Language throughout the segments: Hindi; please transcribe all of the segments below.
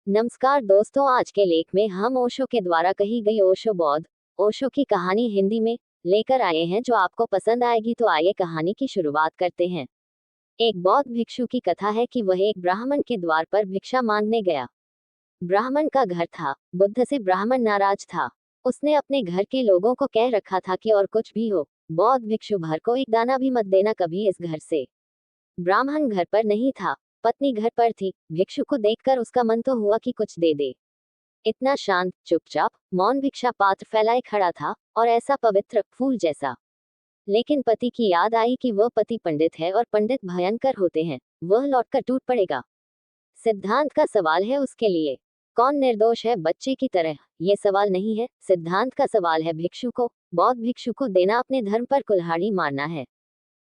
नमस्कार दोस्तों, आज के लेख में हम ओशो के द्वारा कही गई ओशो बौद्ध ओशो की कहानी हिंदी में लेकर आए हैं जो आपको पसंद आएगी। तो आइए कहानी की शुरुआत करते हैं। एक बौद्ध भिक्षु की कथा है कि वह एक ब्राह्मण के द्वार पर भिक्षा मांगने गया। ब्राह्मण का घर था। बुद्ध से ब्राह्मण नाराज था। उसने अपने घर के लोगों को कह रखा था कि और कुछ भी हो, बौद्ध भिक्षु भर को एक दाना भी मत देना कभी इस घर से। ब्राह्मण घर पर नहीं था, पत्नी घर पर थी। भिक्षु को देखकर उसका मन तो हुआ कि कुछ दे दे। इतना शांत, चुपचाप, मौन भिक्षा पात्र फैलाए खड़ा था, और ऐसा पवित्र फूल जैसा। लेकिन पति की याद आई कि वह पति पंडित है और पंडित भयंकर होते हैं। वह लौटकर टूट पड़ेगा। सिद्धांत का सवाल है उसके लिए। कौन निर्दोष है बच्चे की तरह, ये सवाल नहीं है। सिद्धांत का सवाल है भिक्षु को। बौद्ध भिक्षु को देना अपने धर्म पर कुल्हाड़ी मारना है।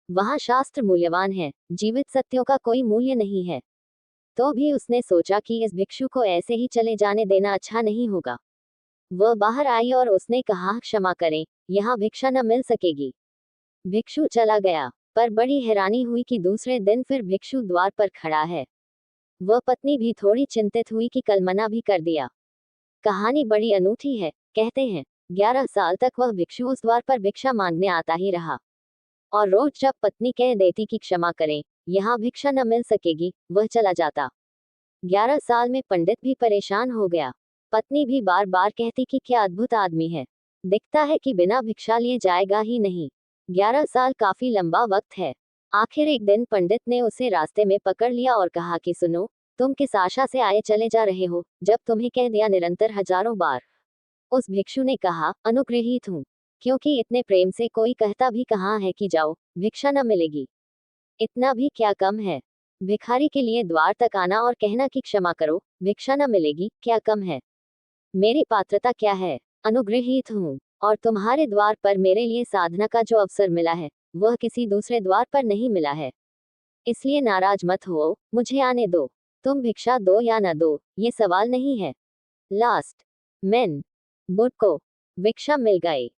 वहां शास्त्र मूल्यवान है, जीवित सत्यों का कोई मूल्य नहीं है। तो भी उसने सोचा कि इस भिक्षु को ऐसे ही चले जाने देना अच्छा नहीं होगा। वह बाहर आई और उसने कहा, क्षमा करें, यहाँ भिक्षा न मिल सकेगी। भिक्षु चला गया, पर बड़ी हैरानी हुई कि दूसरे दिन फिर भिक्षु द्वार पर खड़ा है। वह पत्नी भी थोड़ी चिंतित हुई कि कल मना भी कर दिया। कहानी बड़ी अनूठी है। कहते हैं 11 साल तक वह भिक्षु उस द्वार पर भिक्षा मांगने आता ही रहा, और रोज जब पत्नी कह देती कि क्षमा करें, यहाँ भिक्षा न मिल सकेगी, वह चला जाता। 11 साल में पंडित भी परेशान हो गया। पत्नी भी बार बार कहती कि क्या अद्भुत आदमी है, दिखता है कि बिना भिक्षा लिए जाएगा ही नहीं। 11 साल काफी लंबा वक्त है। आखिर एक दिन पंडित ने उसे रास्ते में पकड़ लिया और कहा कि सुनो, तुम किस आशा से आए चले जा रहे हो, जब तुम्हें कह दिया निरंतर हजारों बार। उस भिक्षु ने कहा, अनुग्रहित हूँ, क्योंकि इतने प्रेम से कोई कहता भी कहाँ है कि जाओ, भिक्षा न मिलेगी। इतना भी क्या कम है। भिखारी के लिए द्वार तक आना और कहना कि क्षमा करो, भिक्षा न मिलेगी, क्या कम है। मेरी पात्रता क्या है, अनुग्रहित हूँ, और तुम्हारे द्वार पर मेरे लिए साधना का जो अवसर मिला है, वह किसी दूसरे द्वार पर नहीं मिला है। इसलिए नाराज मत हो, मुझे आने दो। तुम भिक्षा दो या न दो, ये सवाल नहीं है। लास्ट मैन बुद्ध को भिक्षा मिल गई।